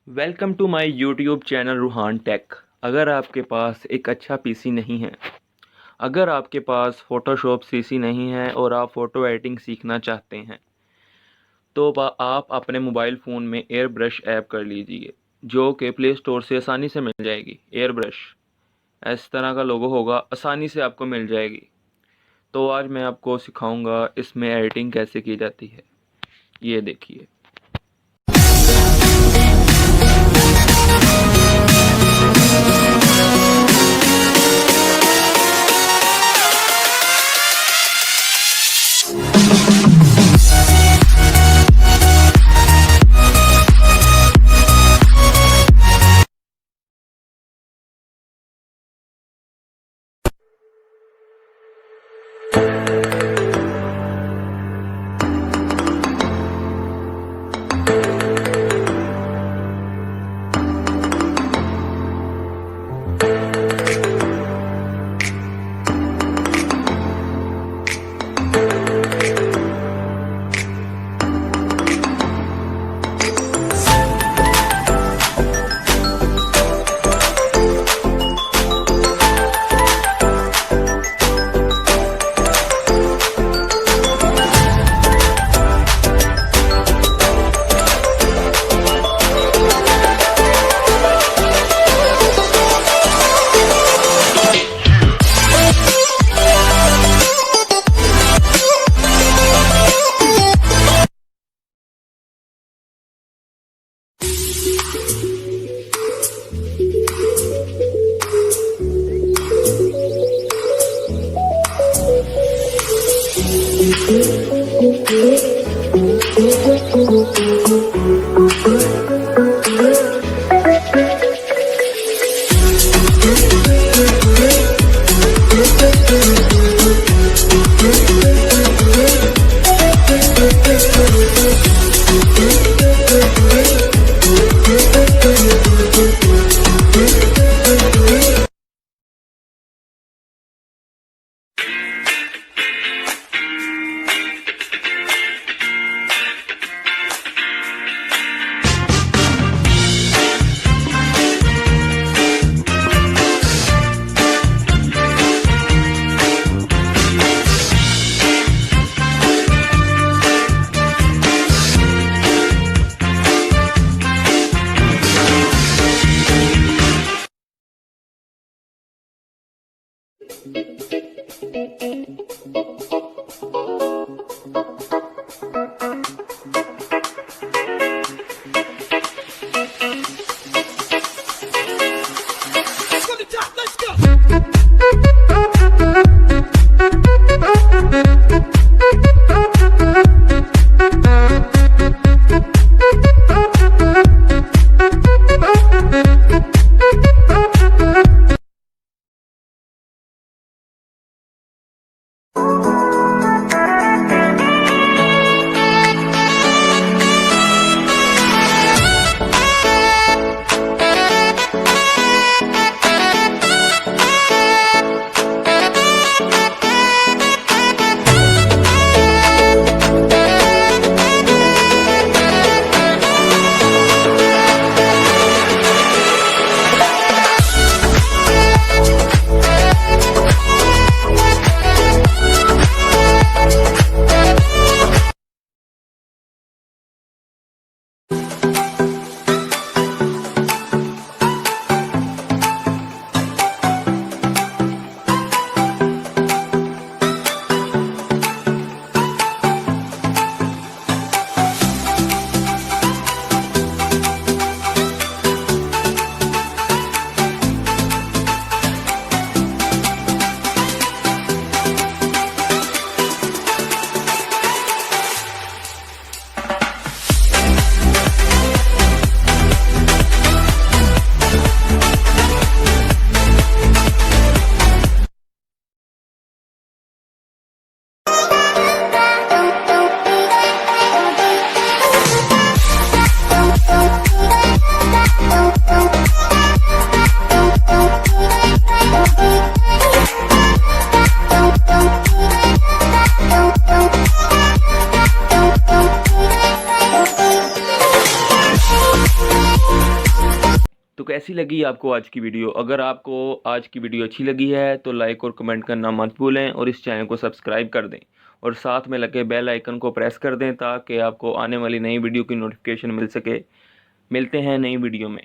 Welcome to my YouTube channel Ruhan Tech. अगर आपके पास एक अच्छा पीसी नहीं है, अगर आपके पास फ़ोटोशॉप सीसी नहीं है और आप फ़ोटो एडिटिंग सीखना चाहते हैं तो आप अपने मोबाइल फ़ोन में एयर ब्रश ऐप कर लीजिए, जो कि प्ले स्टोर से आसानी से मिल जाएगी। एयर ब्रश इस तरह का लोगो होगा, आसानी से आपको मिल जाएगी। तो आज मैं आपको सिखाऊंगा इसमें एडिटिंग कैसे की जाती है। ये देखिए। तो कैसी लगी आपको आज की वीडियो? अगर आपको आज की वीडियो अच्छी लगी है तो लाइक और कमेंट करना मत भूलें और इस चैनल को सब्सक्राइब कर दें और साथ में लगे बेल आइकन को प्रेस कर दें ताकि आपको आने वाली नई वीडियो की नोटिफिकेशन मिल सके। मिलते हैं नई वीडियो में।